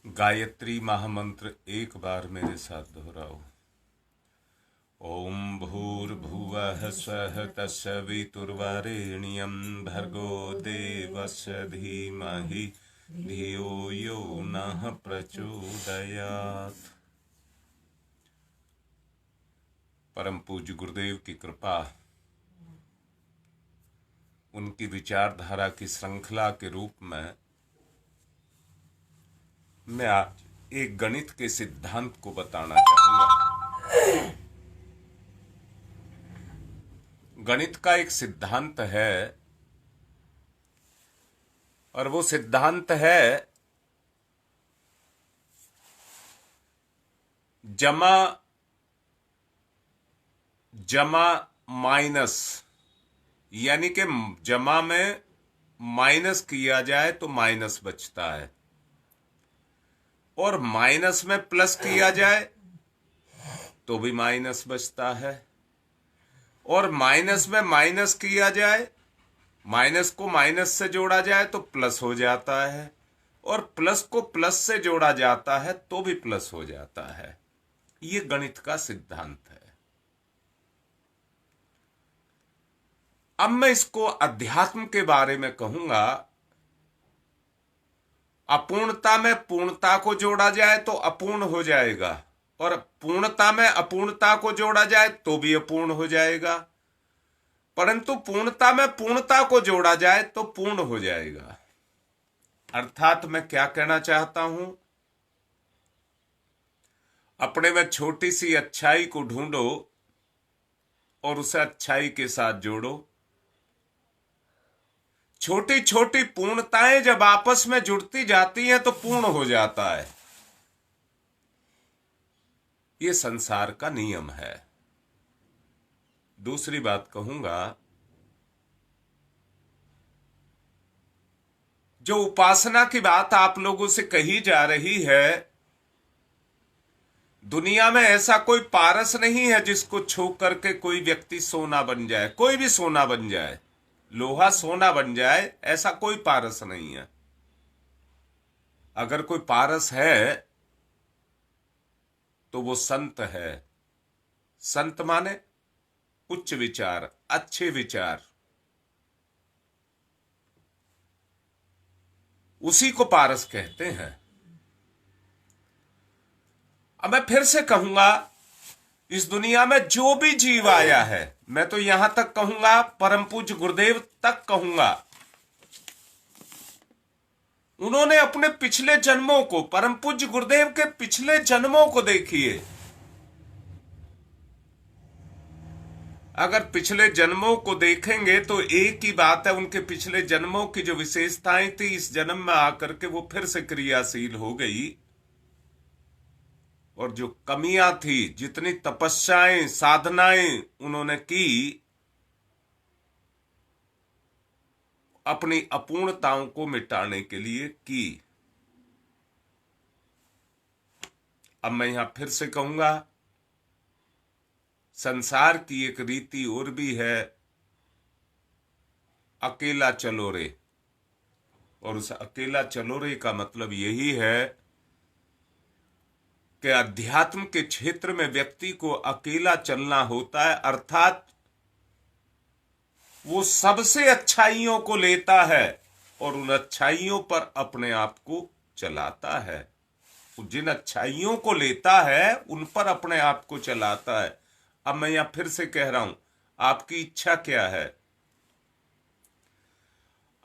गायत्री महामंत्र एक बार मेरे साथ दोहराओ। ओम भूर्भुवः स्वः तत्सवितुर्वरेण्यं भर्गो देवस्य धीमहि धियो यो नः प्रचोदयात्। परम पूज्य गुरुदेव की कृपा, उनकी विचारधारा की श्रृंखला के रूप में मैं आज एक गणित के सिद्धांत को बताना चाहूंगा। गणित का एक सिद्धांत है और वो सिद्धांत है जमा जमा माइनस, यानी कि जमा में माइनस किया जाए तो माइनस बचता है और माइनस में प्लस किया जाए तो भी माइनस बचता है और माइनस में माइनस किया जाए, माइनस को माइनस से जोड़ा जाए तो प्लस हो जाता है और प्लस को प्लस से जोड़ा जाता है तो भी प्लस हो जाता है। ये गणित का सिद्धांत है। अब मैं इसको अध्यात्म के बारे में कहूंगा। अपूर्णता में पूर्णता को जोड़ा जाए तो अपूर्ण हो जाएगा और पूर्णता में अपूर्णता को जोड़ा जाए तो भी अपूर्ण हो जाएगा, परंतु पूर्णता में पूर्णता को जोड़ा जाए तो पूर्ण हो जाएगा। अर्थात मैं क्या कहना चाहता हूं, अपने में छोटी सी अच्छाई को ढूंढो और उसे अच्छाई के साथ जोड़ो। छोटी छोटी पूर्णताएं जब आपस में जुड़ती जाती हैं तो पूर्ण हो जाता है। ये संसार का नियम है। दूसरी बात कहूंगा, जो उपासना की बात आप लोगों से कही जा रही है, दुनिया में ऐसा कोई पारस नहीं है जिसको छू करके कोई व्यक्ति सोना बन जाए। कोई भी सोना बन जाए, लोहा सोना बन जाए, ऐसा कोई पारस नहीं है। अगर कोई पारस है तो वो संत है। संत माने उच्च विचार, अच्छे विचार, उसी को पारस कहते हैं। अब मैं फिर से कहूंगा, इस दुनिया में जो भी जीव आया है, मैं तो यहां तक कहूंगा, परम पूज्य गुरुदेव तक कहूंगा, उन्होंने अपने पिछले जन्मों को, परम पूज्य गुरुदेव के पिछले जन्मों को देखिए। अगर पिछले जन्मों को देखेंगे तो एक ही बात है, उनके पिछले जन्मों की जो विशेषताएं थी इस जन्म में आकर के वो फिर से क्रियाशील हो गई और जो कमियां थी, जितनी तपस्याएं साधनाएं उन्होंने की, अपनी अपूर्णताओं को मिटाने के लिए की। अब मैं यहां फिर से कहूंगा, संसार की एक रीति और भी है, अकेला चलो रे। और उस अकेला चलो रे का मतलब यही है कि अध्यात्म के क्षेत्र में व्यक्ति को अकेला चलना होता है, अर्थात वो सबसे अच्छाइयों को लेता है और उन अच्छाइयों पर अपने आप को चलाता है। जिन अच्छाइयों को लेता है उन पर अपने आप को चलाता है। अब मैं यहां फिर से कह रहा हूं, आपकी इच्छा क्या है?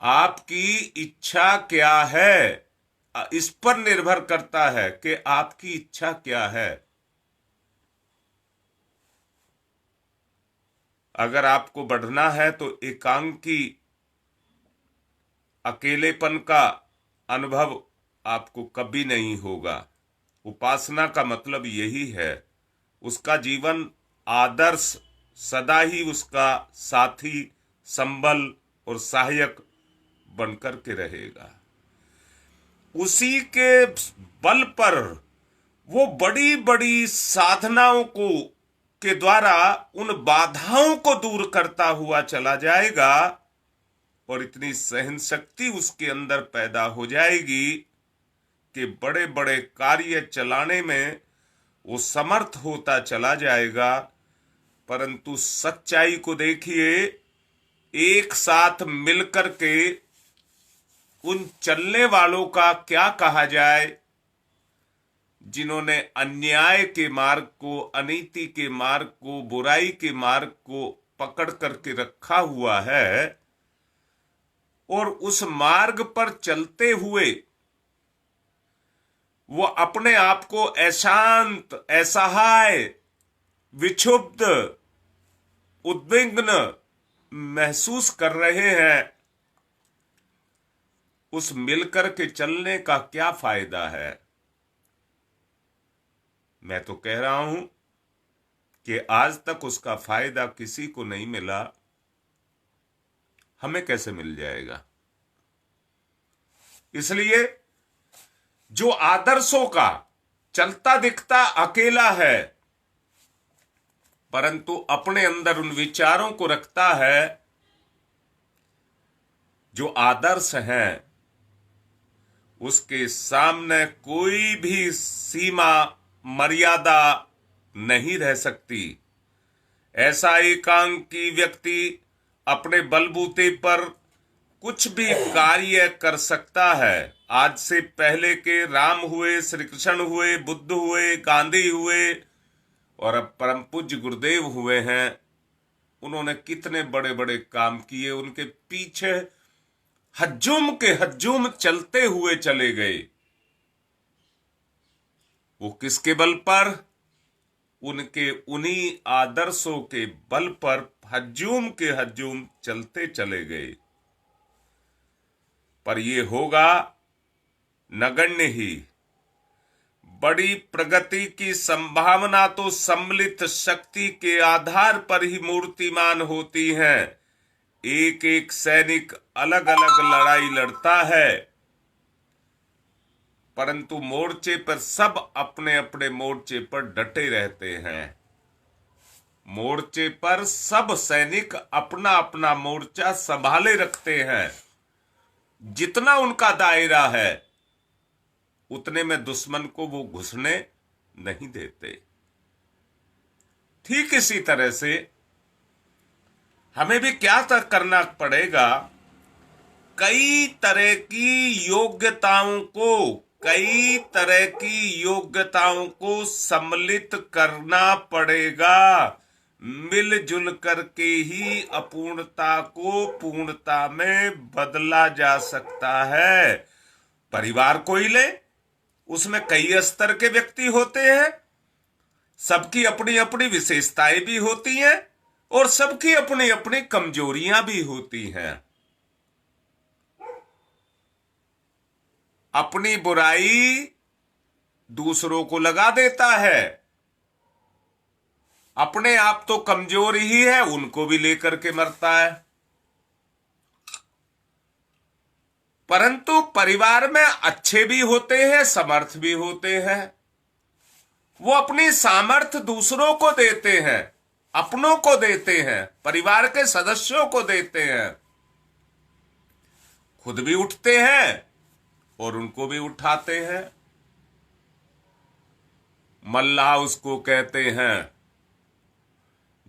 आपकी इच्छा क्या है, इस पर निर्भर करता है कि आपकी इच्छा क्या है। अगर आपको बढ़ना है तो एकांकी अकेलेपन का अनुभव आपको कभी नहीं होगा। उपासना का मतलब यही है, उसका जीवन आदर्श सदा ही उसका साथी, संबल और सहायक बनकर के रहेगा। उसी के बल पर वो बड़ी बड़ी साधनाओं को के द्वारा उन बाधाओं को दूर करता हुआ चला जाएगा और इतनी सहन शक्ति उसके अंदर पैदा हो जाएगी के बड़े बड़े कार्य चलाने में वो समर्थ होता चला जाएगा, परंतु सच्चाई को देखिए, एक साथ मिलकर के उन चलने वालों का क्या कहा जाए जिन्होंने अन्याय के मार्ग को, अनीति के मार्ग को, बुराई के मार्ग को पकड़ करके रखा हुआ है, और उस मार्ग पर चलते हुए वो अपने आप को अशांत, असहाय, विक्षुब्ध, उद्विग्न महसूस कर रहे हैं। उस मिलकर के चलने का क्या फायदा है? मैं तो कह रहा हूं कि आज तक उसका फायदा किसी को नहीं मिला, हमें कैसे मिल जाएगा? इसलिए जो आदर्शों का चलता दिखता अकेला है, परंतु अपने अंदर उन विचारों को रखता है, जो आदर्श हैं, उसके सामने कोई भी सीमा, मर्यादा नहीं रह सकती। ऐसा एकांकी व्यक्ति अपने बलबूते पर कुछ भी कार्य कर सकता है। आज से पहले के राम हुए, श्री कृष्ण हुए, बुद्ध हुए, गांधी हुए, और अब परम पूज्य गुरुदेव हुए हैं। उन्होंने कितने बड़े बड़े काम किए, उनके पीछे हज्जुम के हज्जुम चलते हुए चले गए। वो किसके बल पर? उनके उन्हीं आदर्शों के बल पर हज्जुम के हज्जुम चलते चले गए। पर ये होगा नगण्य ही। बड़ी प्रगति की संभावना तो सम्मिलित शक्ति के आधार पर ही मूर्तिमान होती है। एक एक सैनिक अलग अलग लड़ाई लड़ता है, परंतु मोर्चे पर सब अपने अपने मोर्चे पर डटे रहते हैं। मोर्चे पर सब सैनिक अपना अपना मोर्चा संभाले रखते हैं। जितना उनका दायरा है, उतने में दुश्मन को वो घुसने नहीं देते। ठीक इसी तरह से हमें भी क्या तक करना पड़ेगा? कई तरह की योग्यताओं को सम्मिलित करना पड़ेगा। मिलजुल करके ही अपूर्णता को पूर्णता में बदला जा सकता है। परिवार को ही ले, उसमें कई स्तर के व्यक्ति होते हैं, सबकी अपनी अपनी विशेषताएं भी होती हैं और सबकी अपनी अपनी कमजोरियां भी होती हैं। अपनी बुराई दूसरों को लगा देता है, अपने आप तो कमजोर ही है, उनको भी लेकर के मरता है। परंतु परिवार में अच्छे भी होते हैं, समर्थ भी होते हैं। वो अपनी सामर्थ्य दूसरों को देते हैं, अपनों को देते हैं, परिवार के सदस्यों को देते हैं, खुद भी उठते हैं और उनको भी उठाते हैं। मल्लाह उसको कहते हैं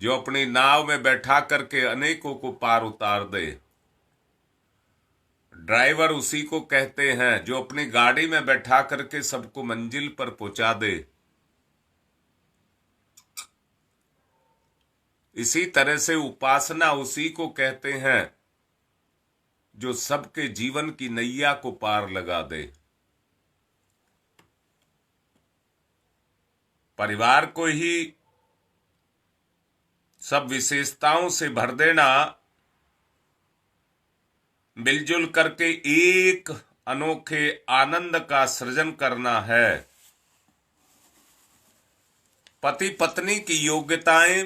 जो अपनी नाव में बैठा करके अनेकों को पार उतार दे। ड्राइवर उसी को कहते हैं जो अपनी गाड़ी में बैठा करके सबको मंजिल पर पहुंचा दे। इसी तरह से उपासना उसी को कहते हैं जो सबके जीवन की नैया को पार लगा दे। परिवार को ही सब विशेषताओं से भर देना, मिलजुल करके एक अनोखे आनंद का सृजन करना है। पति पत्नी की योग्यताएं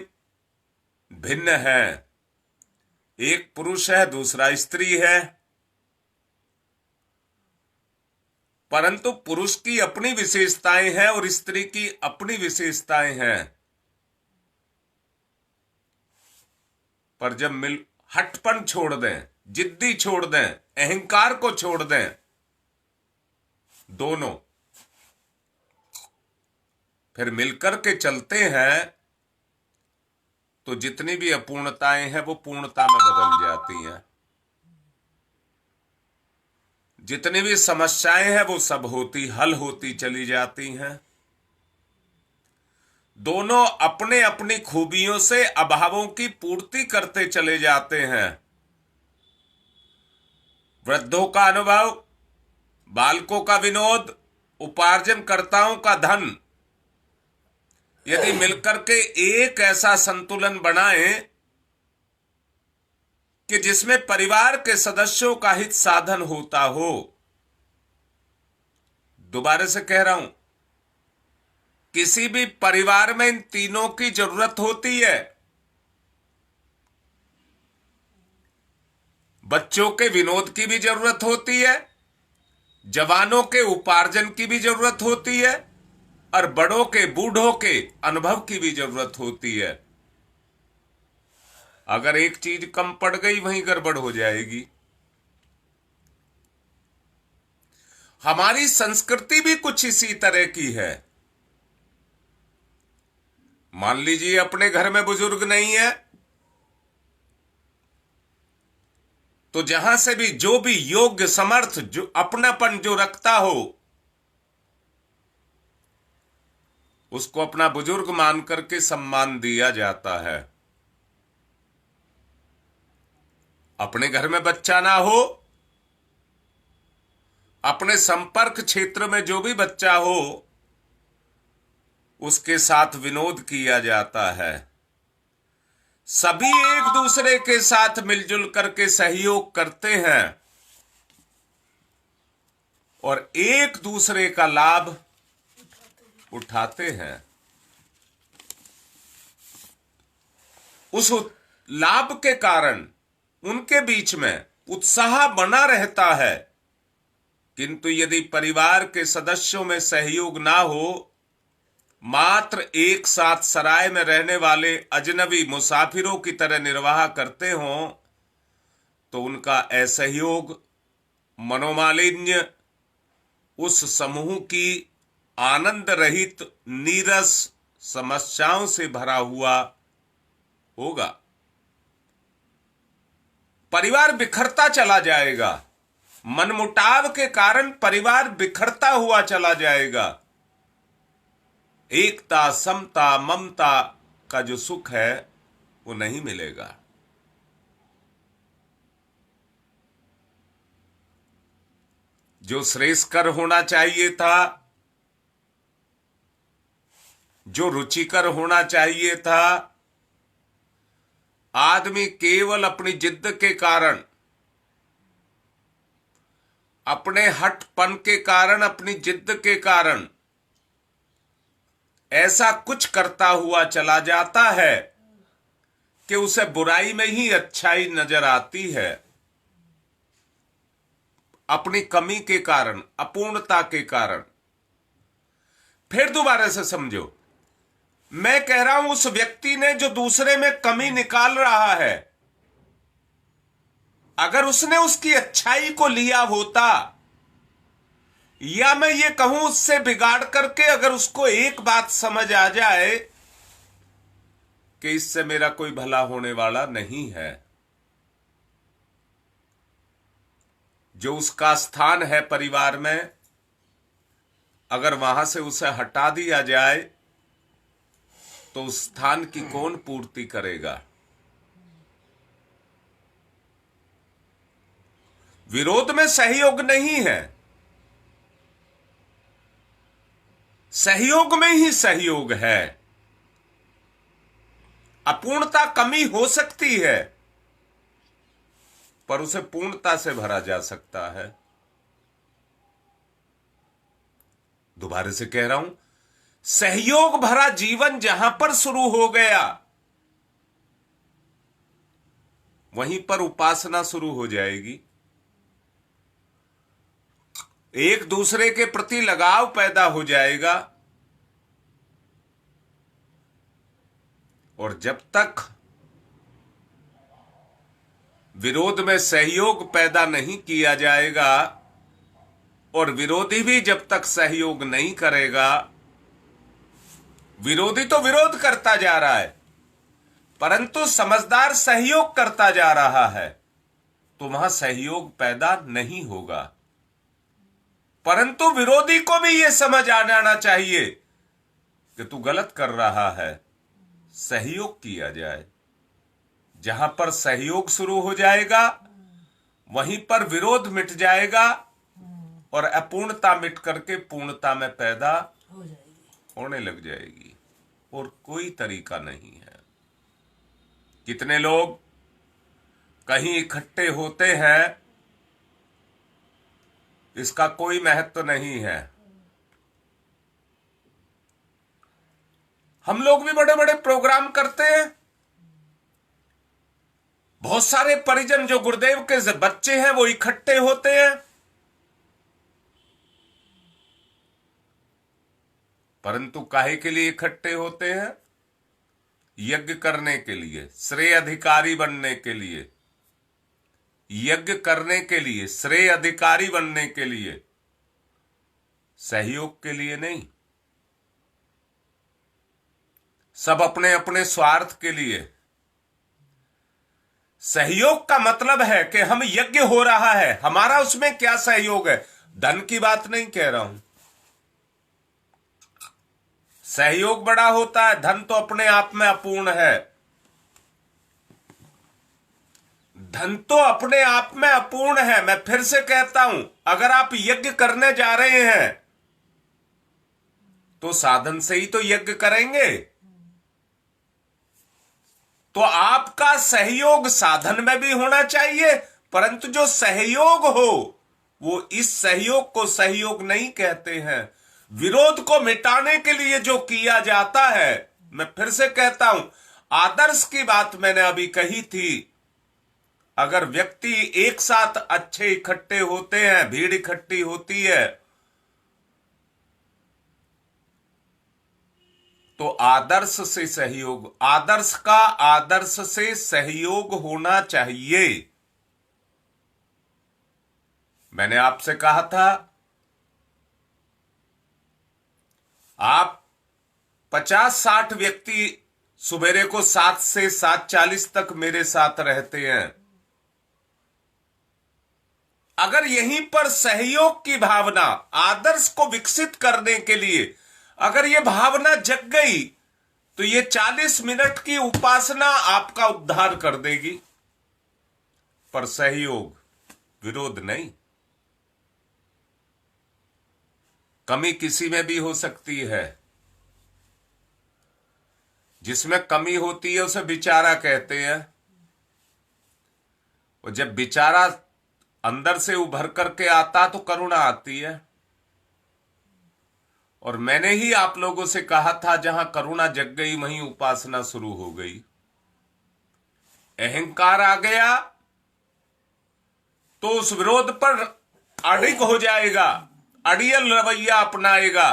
भिन्न है। एक पुरुष है, दूसरा स्त्री है, परंतु पुरुष की अपनी विशेषताएं हैं और स्त्री की अपनी विशेषताएं हैं। पर जब हठपन छोड़ दें, जिद्दी छोड़ दें, अहंकार को छोड़ दें, दोनों फिर मिलकर के चलते हैं तो जितनी भी अपूर्णताएं हैं वो पूर्णता में बदल जाती हैं। जितनी भी समस्याएं हैं वो सब हल होती चली जाती हैं। दोनों अपने अपनी खूबियों से अभावों की पूर्ति करते चले जाते हैं। वृद्धों का अनुभव, बालकों का विनोद, उपार्जनकर्ताओं का धन, यदि मिलकर के एक ऐसा संतुलन बनाएं कि जिसमें परिवार के सदस्यों का हित साधन होता हो। दोबारा से कह रहा हूं, किसी भी परिवार में इन तीनों की जरूरत होती है। बच्चों के विनोद की भी जरूरत होती है, जवानों के उपार्जन की भी जरूरत होती है, और बड़ों के, बूढ़ों के अनुभव की भी जरूरत होती है। अगर एक चीज कम पड़ गई वहीं गड़बड़ हो जाएगी। हमारी संस्कृति भी कुछ इसी तरह की है। मान लीजिए अपने घर में बुजुर्ग नहीं है, तो जहां से भी जो भी योग्य, समर्थ, जो अपनापन जो रखता हो, उसको अपना बुजुर्ग मान करके सम्मान दिया जाता है। अपने घर में बच्चा ना हो, अपने संपर्क क्षेत्र में जो भी बच्चा हो, उसके साथ विनोद किया जाता है। सभी एक दूसरे के साथ मिलजुल करके सहयोग करते हैं और एक दूसरे का लाभ उठाते हैं। उस लाभ के कारण उनके बीच में उत्साह बना रहता है। किंतु यदि परिवार के सदस्यों में सहयोग ना हो, मात्र एक साथ सराय में रहने वाले अजनबी मुसाफिरों की तरह निर्वाह करते हों, तो उनका असहयोग, मनोमालिन्य उस समूह की आनंद रहित, नीरस समस्याओं से भरा हुआ होगा। परिवार बिखरता चला जाएगा। मनमुटाव के कारण परिवार बिखरता हुआ चला जाएगा। एकता, समता, ममता का जो सुख है वो नहीं मिलेगा। जो श्रेयस्कर होना चाहिए था, जो रुचिकर होना चाहिए था, आदमी केवल अपनी जिद्द के कारण, अपने हठपन के कारण, अपनी जिद्द के कारण ऐसा कुछ करता हुआ चला जाता है कि उसे बुराई में ही अच्छाई नजर आती है। अपनी कमी के कारण, अपूर्णता के कारण। फिर दोबारा से समझो, मैं कह रहा हूं उस व्यक्ति ने जो दूसरे में कमी निकाल रहा है, अगर उसने उसकी अच्छाई को लिया होता, या मैं ये कहूं उससे बिगाड़ करके अगर उसको एक बात समझ आ जाए कि इससे मेरा कोई भला होने वाला नहीं है, जो उसका स्थान है परिवार में, अगर वहां से उसे हटा दिया जाए तो उस स्थान की कौन पूर्ति करेगा? विरोध में सहयोग नहीं है, सहयोग में ही सहयोग है। अपूर्णता, कमी हो सकती है, पर उसे पूर्णता से भरा जा सकता है। दोबारा से कह रहा हूं, सहयोग भरा जीवन जहां पर शुरू हो गया, वहीं पर उपासना शुरू हो जाएगी। एक दूसरे के प्रति लगाव पैदा हो जाएगा। और जब तक विरोध में सहयोग पैदा नहीं किया जाएगा और विरोधी भी जब तक सहयोग नहीं करेगा, विरोधी तो विरोध करता जा रहा है, परंतु समझदार सहयोग करता जा रहा है, तो वहां सहयोग पैदा नहीं होगा। परंतु विरोधी को भी यह समझ आ जाना चाहिए कि तू गलत कर रहा है, सहयोग किया जाए। जहां पर सहयोग शुरू हो जाएगा वहीं पर विरोध मिट जाएगा और अपूर्णता मिट करके पूर्णता में पैदा होने लग जाएगी। और कोई तरीका नहीं है। कितने लोग कहीं इकट्ठे होते हैं, इसका कोई महत्व नहीं है। हम लोग भी बड़े बड़े प्रोग्राम करते हैं, बहुत सारे परिजन जो गुरुदेव के बच्चे हैं वो इकट्ठे होते हैं, परंतु काहे के लिए इकट्ठे होते हैं? यज्ञ करने के लिए, श्रेय अधिकारी बनने के लिए, यज्ञ करने के लिए, श्रेय अधिकारी बनने के लिए, सहयोग के लिए नहीं। सब अपने अपने स्वार्थ के लिए। सहयोग का मतलब है कि हम यज्ञ हो रहा है, हमारा उसमें क्या सहयोग है। धन की बात नहीं कह रहा हूं, सहयोग बड़ा होता है, धन तो अपने आप में अपूर्ण है। धन तो अपने आप में अपूर्ण है। मैं फिर से कहता हूं, अगर आप यज्ञ करने जा रहे हैं तो साधन से ही तो यज्ञ करेंगे। तो आपका सहयोग साधन में भी होना चाहिए, परंतु जो सहयोग हो वो इस सहयोग को सहयोग नहीं कहते हैं। विरोध को मिटाने के लिए जो किया जाता है, मैं फिर से कहता हूं, आदर्श की बात मैंने अभी कही थी। अगर व्यक्ति एक साथ अच्छे इकट्ठे होते हैं, भीड़ इकट्ठी होती है, तो आदर्श से सहयोग, आदर्श का आदर्श से सहयोग होना चाहिए। मैंने आपसे कहा था, आप 50-60 व्यक्ति सुबेरे को 7 से 7:40 तक मेरे साथ रहते हैं। अगर यहीं पर सहयोग की भावना, आदर्श को विकसित करने के लिए अगर ये भावना जग गई, तो ये 40 मिनट की उपासना आपका उद्धार कर देगी। पर सहयोग, विरोध नहीं। कमी किसी में भी हो सकती है। जिसमें कमी होती है उसे बेचारा कहते हैं, और जब बेचारा अंदर से उभर करके आता तो करुणा आती है। और मैंने ही आप लोगों से कहा था, जहां करुणा जग गई वहीं उपासना शुरू हो गई। अहंकार आ गया तो उस विरोध पर अडिग हो जाएगा, अड़ियल रवैया अपनाएगा,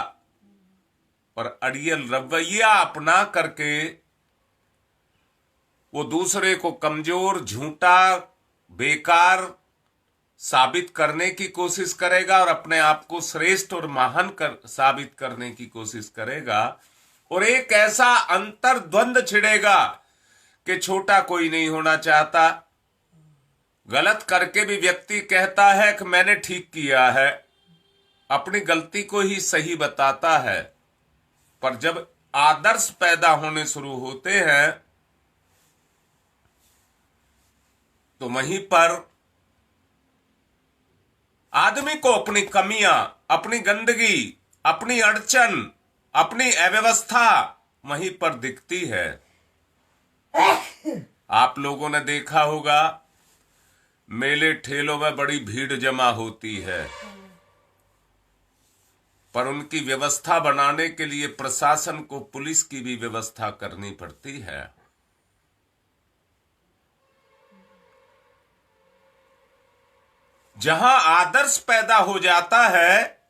और अड़ियल रवैया अपना करके वो दूसरे को कमजोर, झूठा, बेकार साबित करने की कोशिश करेगा और अपने आप को श्रेष्ठ और महान साबित करने की कोशिश करेगा। और एक ऐसा अंतर्द्वंद छिड़ेगा कि छोटा कोई नहीं होना चाहता। गलत करके भी व्यक्ति कहता है कि मैंने ठीक किया है, अपनी गलती को ही सही बताता है। पर जब आदर्श पैदा होने शुरू होते हैं तो वहीं पर आदमी को अपनी कमियां, अपनी गंदगी, अपनी अड़चन, अपनी अव्यवस्था वहीं पर दिखती है। आप लोगों ने देखा होगा, मेले ठेलों में बड़ी भीड़ जमा होती है, पर उनकी व्यवस्था बनाने के लिए प्रशासन को पुलिस की भी व्यवस्था करनी पड़ती है। जहां आदर्श पैदा हो जाता है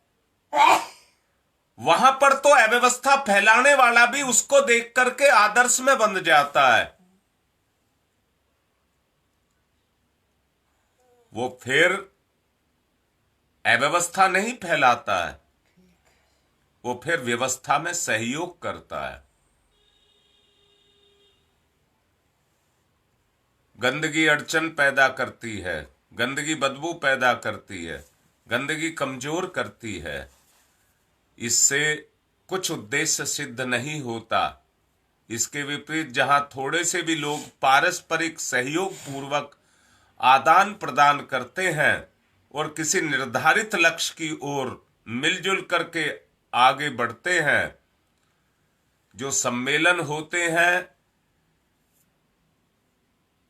वहां पर तो अव्यवस्था फैलाने वाला भी उसको देख करके आदर्श में बंध जाता है। वो फिर अव्यवस्था नहीं फैलाता है, वो फिर व्यवस्था में सहयोग करता है। गंदगी अड़चन पैदा करती है, गंदगी बदबू पैदा करती है, गंदगी कमजोर करती है। इससे कुछ उद्देश्य सिद्ध नहीं होता। इसके विपरीत जहां थोड़े से भी लोग पारस्परिक सहयोग पूर्वक आदान प्रदान करते हैं और किसी निर्धारित लक्ष्य की ओर मिलजुल करके आगे बढ़ते हैं, जो सम्मेलन होते हैं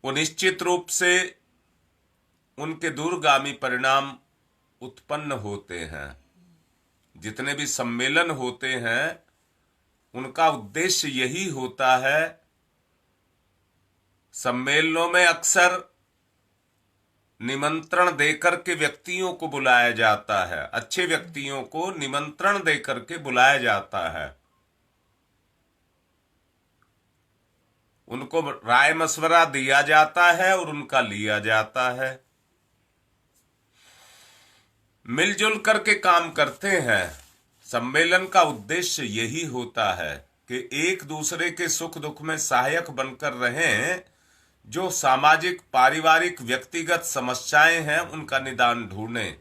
वो निश्चित रूप से उनके दूरगामी परिणाम उत्पन्न होते हैं। जितने भी सम्मेलन होते हैं उनका उद्देश्य यही होता है। सम्मेलनों में अक्सर निमंत्रण देकर के व्यक्तियों को बुलाया जाता है, अच्छे व्यक्तियों को निमंत्रण देकर के बुलाया जाता है, उनको राय मशवरा दिया जाता है और उनका लिया जाता है। मिलजुल करके काम करते हैं। सम्मेलन का उद्देश्य यही होता है कि एक दूसरे के सुख दुख में सहायक बनकर रहें। जो सामाजिक, पारिवारिक, व्यक्तिगत समस्याएं हैं उनका निदान ढूंढें।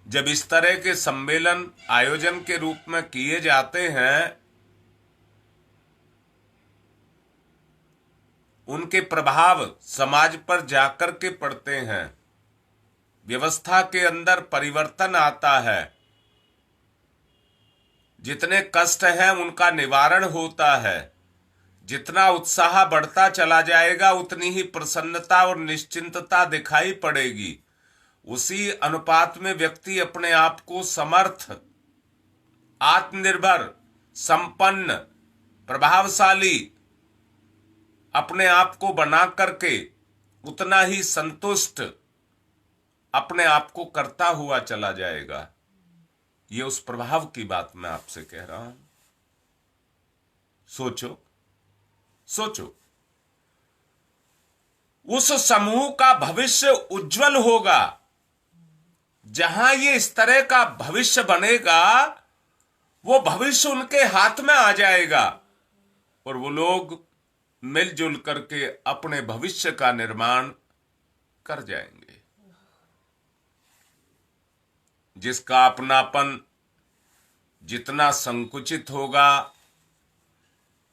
जब इस तरह के सम्मेलन आयोजन के रूप में किए जाते हैं, उनके प्रभाव समाज पर जाकर के पड़ते हैं। व्यवस्था के अंदर परिवर्तन आता है। जितने कष्ट हैं उनका निवारण होता है। जितना उत्साह बढ़ता चला जाएगा उतनी ही प्रसन्नता और निश्चिंतता दिखाई पड़ेगी। उसी अनुपात में व्यक्ति अपने आप को समर्थ, आत्मनिर्भर, संपन्न, प्रभावशाली अपने आप को बना करके उतना ही संतुष्ट अपने आप को करता हुआ चला जाएगा। ये उस प्रभाव की बात मैं आपसे कह रहा हूं। सोचो सोचो, उस समूह का भविष्य उज्जवल होगा जहां ये इस तरह का भविष्य बनेगा। वो भविष्य उनके हाथ में आ जाएगा और वो लोग मिलजुल करके अपने भविष्य का निर्माण कर जाएंगे। जिसका अपनापन जितना संकुचित होगा,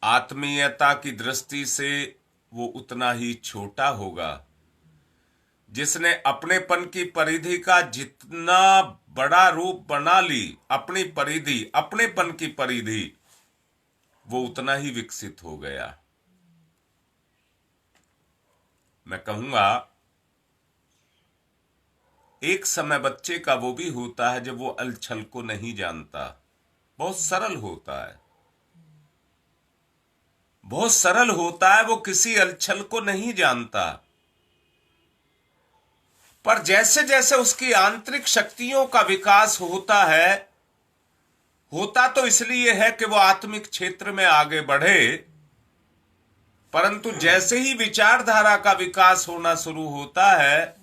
आत्मीयता की दृष्टि से वो उतना ही छोटा होगा। जिसने अपनेपन की परिधि का जितना बड़ा रूप बना ली, अपनी परिधि, अपनेपन की परिधि, वो उतना ही विकसित हो गया। मैं कहूंगा एक समय बच्चे का वो भी होता है जब वो अलछल को नहीं जानता। बहुत सरल होता है, बहुत सरल होता है, वो किसी अलछल को नहीं जानता। पर जैसे जैसे उसकी आंतरिक शक्तियों का विकास होता है, होता तो इसलिए है कि वो आत्मिक क्षेत्र में आगे बढ़े, परंतु जैसे ही विचारधारा का विकास होना शुरू होता है,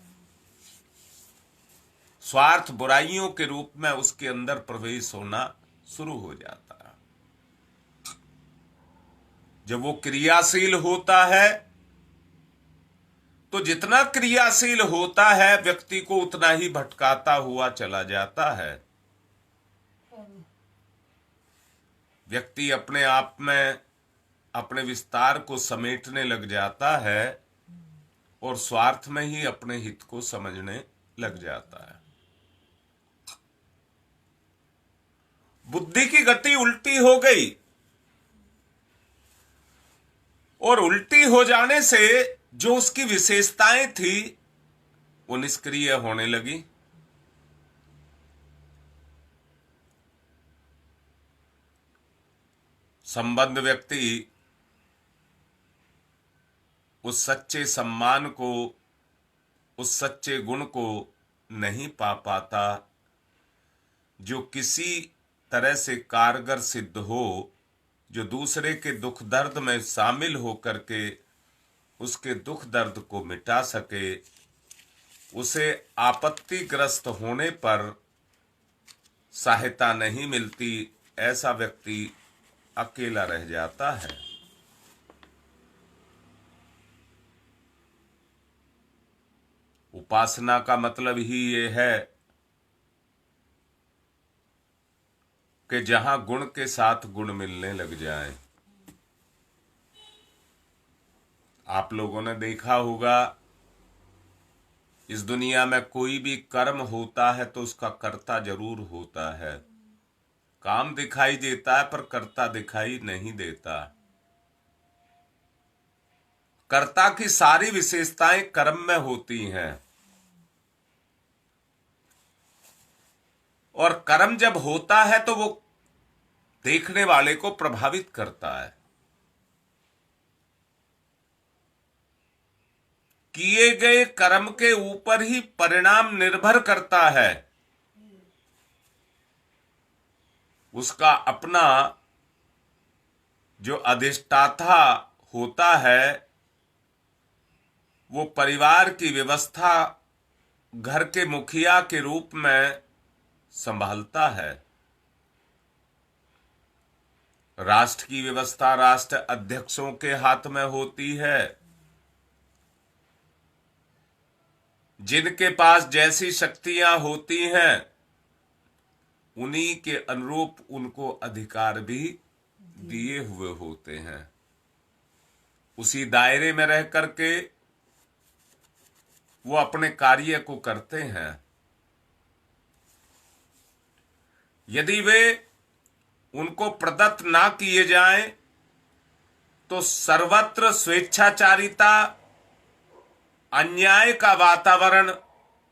स्वार्थ, बुराइयों के रूप में उसके अंदर प्रवेश होना शुरू हो जाता है। जब वो क्रियाशील होता है तो जितना क्रियाशील होता है व्यक्ति को उतना ही भटकाता हुआ चला जाता है। व्यक्ति अपने आप में अपने विस्तार को समेटने लग जाता है और स्वार्थ में ही अपने हित को समझने लग जाता है। बुद्धि की गति उल्टी हो गई और उल्टी हो जाने से जो उसकी विशेषताएं थी वो निष्क्रिय होने लगी। संबद्ध व्यक्ति उस सच्चे सम्मान को, उस सच्चे गुण को नहीं पा पाता जो किसी तरह से कारगर सिद्ध हो, जो दूसरे के दुख दर्द में शामिल होकर के उसके दुख दर्द को मिटा सके। उसे आपत्तिग्रस्त होने पर सहायता नहीं मिलती, ऐसा व्यक्ति अकेला रह जाता है। उपासना का मतलब ही ये है कि जहां गुण के साथ गुण मिलने लग जाएं। आप लोगों ने देखा होगा, इस दुनिया में कोई भी कर्म होता है तो उसका कर्ता जरूर होता है। काम दिखाई देता है पर कर्ता दिखाई नहीं देता। कर्ता की सारी विशेषताएं कर्म में होती हैं, और कर्म जब होता है तो वो देखने वाले को प्रभावित करता है। किए गए कर्म के ऊपर ही परिणाम निर्भर करता है। उसका अपना जो अधिष्ठाता होता है, वो परिवार की व्यवस्था घर के मुखिया के रूप में संभालता है। राष्ट्र की व्यवस्था राष्ट्र अध्यक्षों के हाथ में होती है। जिनके पास जैसी शक्तियां होती हैं, उन्हीं के अनुरूप उनको अधिकार भी दिए हुए होते हैं। उसी दायरे में रह करके वो अपने कार्य को करते हैं। यदि वे उनको प्रदत्त ना किए जाएं तो सर्वत्र स्वेच्छाचारिता, अन्याय का वातावरण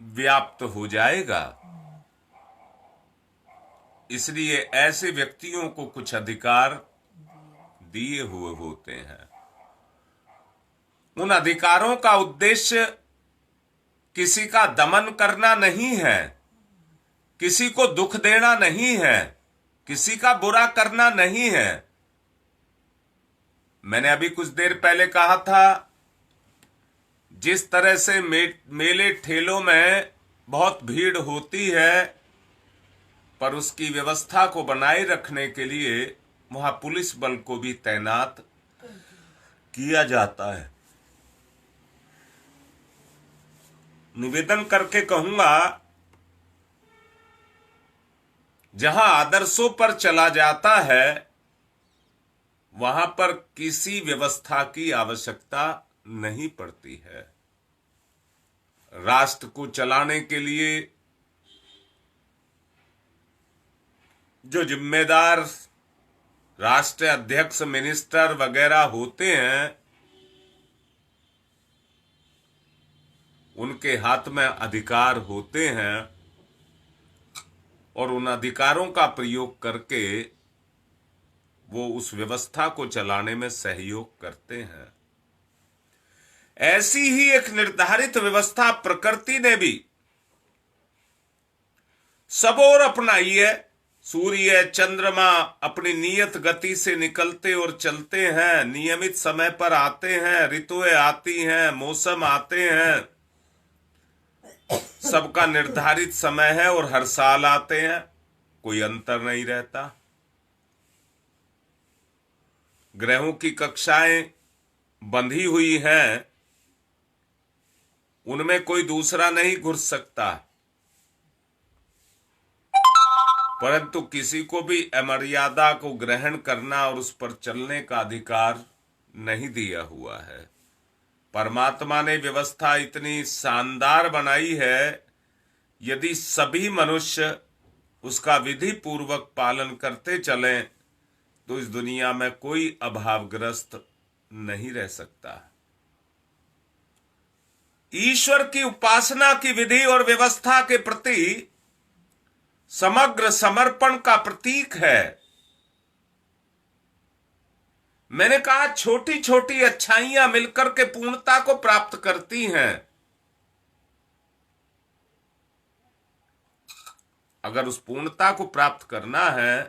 व्याप्त हो जाएगा। इसलिए ऐसे व्यक्तियों को कुछ अधिकार दिए हुए होते हैं। उन अधिकारों का उद्देश्य किसी का दमन करना नहीं है, किसी को दुख देना नहीं है, किसी का बुरा करना नहीं है। मैंने अभी कुछ देर पहले कहा था, जिस तरह से मेले ठेलों में बहुत भीड़ होती है, पर उसकी व्यवस्था को बनाए रखने के लिए वहां पुलिस बल को भी तैनात किया जाता है। निवेदन करके कहूंगा, जहां आदर्शों पर चला जाता है वहां पर किसी व्यवस्था की आवश्यकता नहीं पड़ती है। राष्ट्र को चलाने के लिए जो जिम्मेदार राष्ट्रीय अध्यक्ष, मिनिस्टर वगैरह होते हैं, उनके हाथ में अधिकार होते हैं और उन अधिकारों का प्रयोग करके वो उस व्यवस्था को चलाने में सहयोग करते हैं। ऐसी ही एक निर्धारित व्यवस्था प्रकृति ने भी सब ओर अपनाई है। सूर्य, चंद्रमा अपनी नियत गति से निकलते और चलते हैं, नियमित समय पर आते हैं, ऋतुएं आती हैं, मौसम आते हैं, सबका निर्धारित समय है और हर साल आते हैं, कोई अंतर नहीं रहता। ग्रहों की कक्षाएं बंधी हुई हैं, उनमें कोई दूसरा नहीं घुस सकता, परंतु किसी को भी अमर्यादा को ग्रहण करना और उस पर चलने का अधिकार नहीं दिया हुआ है। परमात्मा ने व्यवस्था इतनी शानदार बनाई है, यदि सभी मनुष्य उसका विधि पूर्वक पालन करते चलें तो इस दुनिया में कोई अभावग्रस्त नहीं रह सकता। ईश्वर की उपासना की विधि और व्यवस्था के प्रति समग्र समर्पण का प्रतीक है। मैंने कहा, छोटी छोटी अच्छाइयां मिलकर के पूर्णता को प्राप्त करती हैं। अगर उस पूर्णता को प्राप्त करना है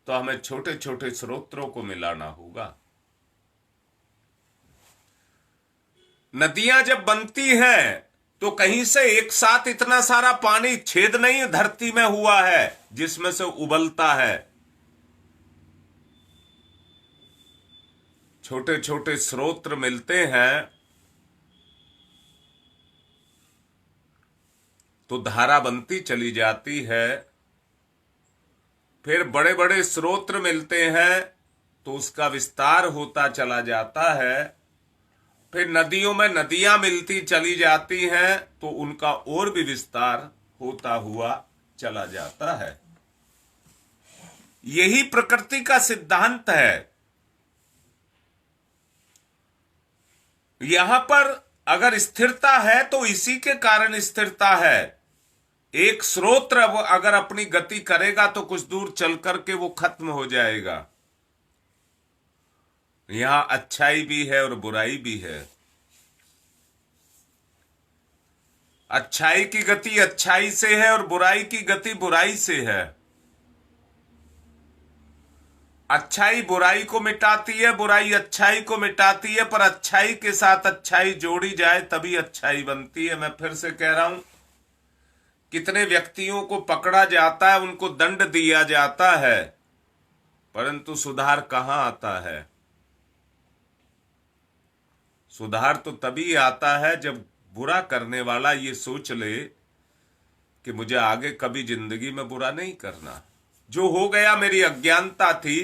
तो हमें छोटे छोटे स्रोतों को मिलाना होगा। नदियां जब बनती हैं तो कहीं से एक साथ इतना सारा पानी छेद नहीं धरती में हुआ है जिसमें से उबलता है। छोटे छोटे स्रोत मिलते हैं तो धारा बनती चली जाती है, फिर बड़े बड़े स्रोत मिलते हैं तो उसका विस्तार होता चला जाता है, फिर नदियों में नदियां मिलती चली जाती हैं तो उनका और भी विस्तार होता हुआ चला जाता है। यही प्रकृति का सिद्धांत है। यहां पर अगर स्थिरता है तो इसी के कारण स्थिरता है। एक स्रोत अगर अपनी गति करेगा तो कुछ दूर चल करके वो खत्म हो जाएगा। यहां अच्छाई भी है और बुराई भी है। अच्छाई की गति अच्छाई से है और बुराई की गति बुराई से है। अच्छाई बुराई को मिटाती है, बुराई अच्छाई को मिटाती है, पर अच्छाई के साथ अच्छाई जोड़ी जाए तभी अच्छाई बनती है। मैं फिर से कह रहा हूं, कितने व्यक्तियों को पकड़ा जाता है, उनको दंड दिया जाता है, परंतु सुधार कहां आता है? सुधार तो तभी आता है जब बुरा करने वाला ये सोच ले कि मुझे आगे कभी जिंदगी में बुरा नहीं करना। जो हो गया मेरी अज्ञानता थी,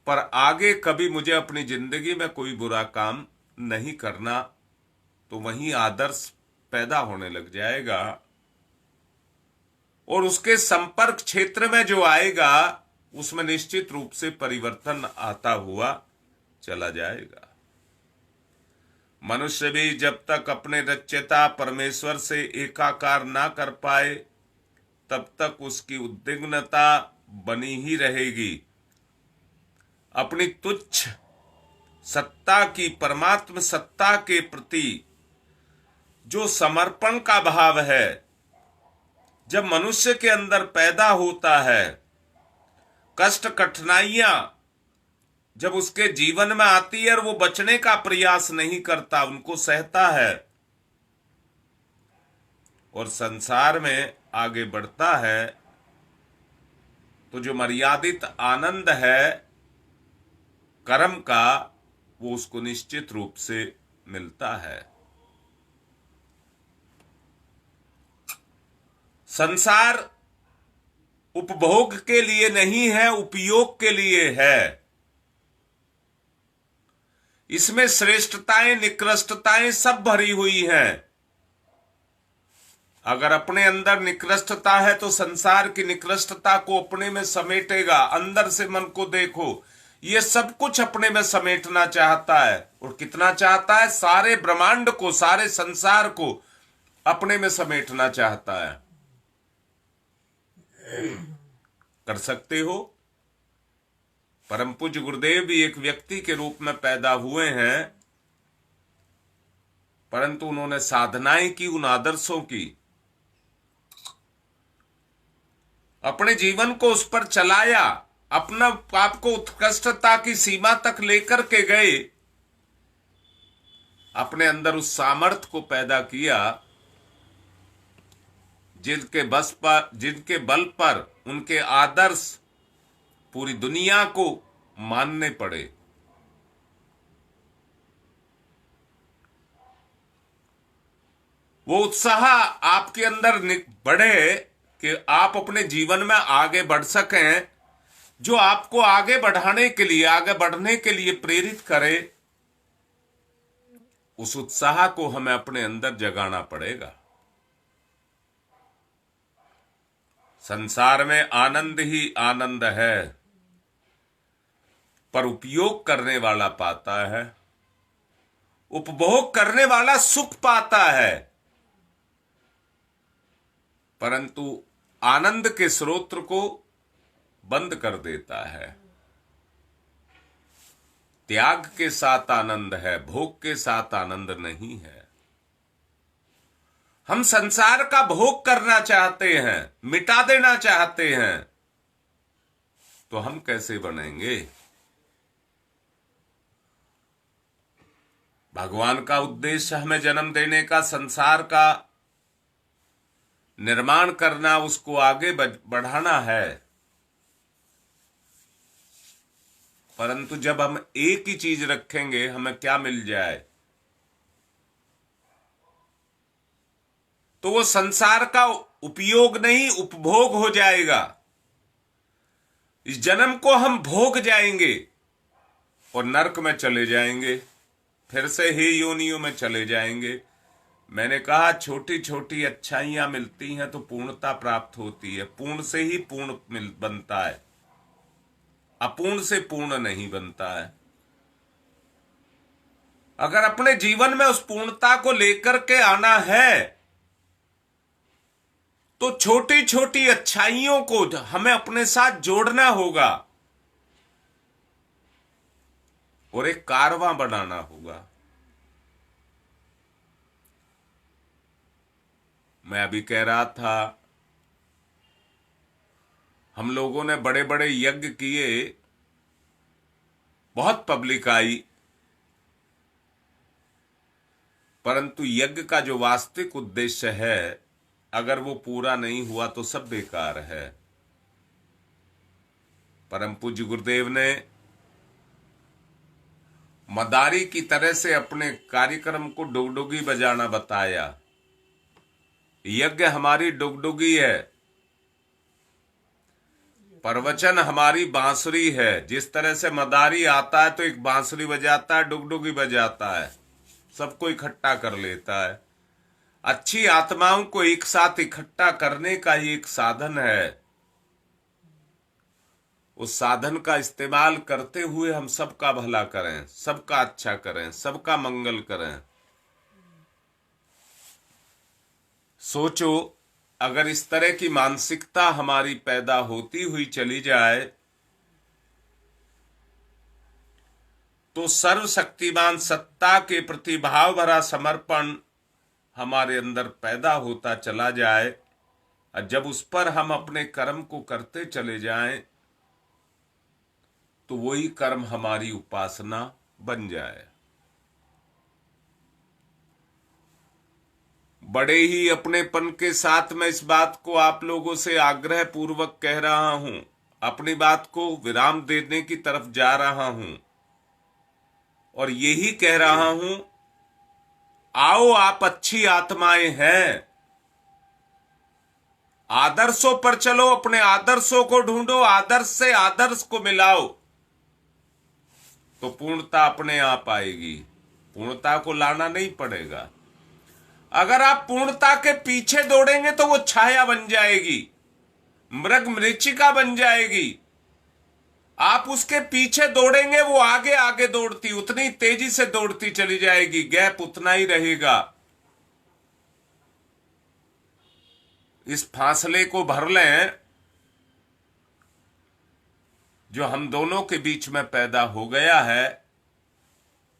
पर आगे कभी मुझे अपनी जिंदगी में कोई बुरा काम नहीं करना। तो वहीं आदर्श पैदा होने लग जाएगा और उसके संपर्क क्षेत्र में जो आएगा उसमें निश्चित रूप से परिवर्तन आता हुआ चला जाएगा। मनुष्य भी जब तक अपने रचयिता परमेश्वर से एकाकार ना कर पाए तब तक उसकी उद्विग्नता बनी ही रहेगी। अपनी तुच्छ सत्ता की परमात्म सत्ता के प्रति जो समर्पण का भाव है जब मनुष्य के अंदर पैदा होता है, कष्ट कठिनाइयां जब उसके जीवन में आती है और वो बचने का प्रयास नहीं करता, उनको सहता है और संसार में आगे बढ़ता है, तो जो मर्यादित आनंद है कर्म का वो उसको निश्चित रूप से मिलता है। संसार उपभोग के लिए नहीं है, उपयोग के लिए है। इसमें श्रेष्ठताएं निकृष्टताएं सब भरी हुई हैं। अगर अपने अंदर निकृष्टता है तो संसार की निकृष्टता को अपने में समेटेगा। अंदर से मन को देखो, ये सब कुछ अपने में समेटना चाहता है। और कितना चाहता है? सारे ब्रह्मांड को, सारे संसार को अपने में समेटना चाहता है। कर सकते हो? परम पूज्य गुरुदेव भी एक व्यक्ति के रूप में पैदा हुए हैं, परंतु उन्होंने साधनाएं की, उन आदर्शों की, अपने जीवन को उस पर चलाया, अपना आप को उत्कृष्टता की सीमा तक लेकर के गए, अपने अंदर उस सामर्थ्य को पैदा किया जिनके बल पर उनके आदर्श पूरी दुनिया को मानने पड़े। वो उत्साह आपके अंदर बढ़े कि आप अपने जीवन में आगे बढ़ सकें, जो आपको आगे बढ़ाने के लिए, आगे बढ़ने के लिए प्रेरित करे। उस उत्साह को हमें अपने अंदर जगाना पड़ेगा। संसार में आनंद ही आनंद है, पर उपयोग करने वाला पाता है, उपभोग करने वाला सुख पाता है, परंतु आनंद के स्रोत को बंद कर देता है। त्याग के साथ आनंद है, भोग के साथ आनंद नहीं है। हम संसार का भोग करना चाहते हैं, मिटा देना चाहते हैं, तो हम कैसे बनेंगे? भगवान का उद्देश्य हमें जन्म देने का, संसार का निर्माण करना, उसको आगे बढ़ाना है। परंतु जब हम एक ही चीज रखेंगे, हमें क्या मिल जाए, तो वो संसार का उपयोग नहीं, उपभोग हो जाएगा। इस जन्म को हम भोग जाएंगे और नरक में चले जाएंगे, फिर से ही योनियों में चले जाएंगे। मैंने कहा छोटी छोटी अच्छाइयां मिलती हैं तो पूर्णता प्राप्त होती है। पूर्ण से ही पूर्ण बनता है, अपूर्ण से पूर्ण नहीं बनता है। अगर अपने जीवन में उस पूर्णता को लेकर के आना है तो छोटी छोटी अच्छाइयों को हमें अपने साथ जोड़ना होगा और एक कारवां बनाना होगा। मैं अभी कह रहा था, हम लोगों ने बड़े बड़े यज्ञ किए, बहुत पब्लिक आई, परंतु यज्ञ का जो वास्तविक उद्देश्य है, अगर वो पूरा नहीं हुआ तो सब बेकार है। परम पूज्य गुरुदेव ने मदारी की तरह से अपने कार्यक्रम को डुगडुगी बजाना बताया। यज्ञ हमारी डुगडुगी है, प्रवचन हमारी बांसुरी है। जिस तरह से मदारी आता है तो एक बांसुरी बजाता है, डुगडुगी बजाता है, सबको इकट्ठा कर लेता है। अच्छी आत्माओं को एक साथ इकट्ठा करने का ही एक साधन है। उस साधन का इस्तेमाल करते हुए हम सबका भला करें, सबका अच्छा करें, सबका मंगल करें। सोचो, अगर इस तरह की मानसिकता हमारी पैदा होती हुई चली जाए तो सर्वशक्तिमान सत्ता के प्रति भाव भरा समर्पण हमारे अंदर पैदा होता चला जाए, और जब उस पर हम अपने कर्म को करते चले जाएं तो वही कर्म हमारी उपासना बन जाए। बड़े ही अपनेपन के साथ मैं इस बात को आप लोगों से आग्रह पूर्वक कह रहा हूं, अपनी बात को विराम देने की तरफ जा रहा हूं और यही कह रहा हूं, आओ आप अच्छी आत्माएं हैं, आदर्शों पर चलो, अपने आदर्शों को ढूंढो, आदर्श से आदर्श को मिलाओ तो पूर्णता अपने आप आएगी। पूर्णता को लाना नहीं पड़ेगा। अगर आप पूर्णता के पीछे दौड़ेंगे तो वो छाया बन जाएगी, मृग मरीचिका बन जाएगी। आप उसके पीछे दौड़ेंगे, वो आगे आगे दौड़ती, उतनी तेजी से दौड़ती चली जाएगी, गैप उतना ही रहेगा। इस फासले को भर लें जो हम दोनों के बीच में पैदा हो गया है,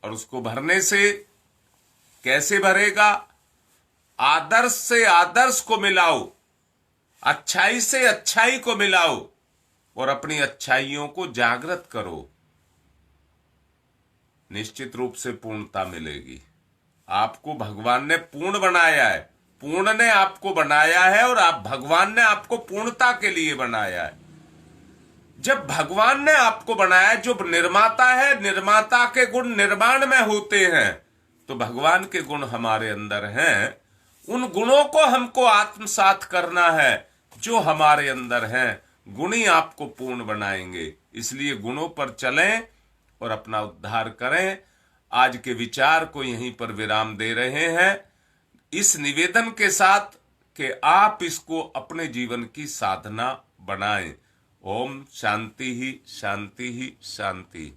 और उसको भरने से कैसे भरेगा? आदर्श से आदर्श को मिलाओ, अच्छाई से अच्छाई को मिलाओ और अपनी अच्छाइयों को जागृत करो। निश्चित रूप से पूर्णता मिलेगी। आपको भगवान ने पूर्ण बनाया है, पूर्ण ने आपको बनाया है, और आप भगवान ने आपको पूर्णता के लिए बनाया है। जब भगवान ने आपको बनाया, जो निर्माता है, निर्माता के गुण निर्माण में होते हैं, तो भगवान के गुण हमारे अंदर हैं। उन गुणों को हमको आत्मसात करना है जो हमारे अंदर हैं। गुण ही आपको पूर्ण बनाएंगे। इसलिए गुणों पर चलें और अपना उद्धार करें। आज के विचार को यहीं पर विराम दे रहे हैं, इस निवेदन के साथ कि आप इसको अपने जीवन की साधना बनाएं। ओम शांति ही शांति ही शांति।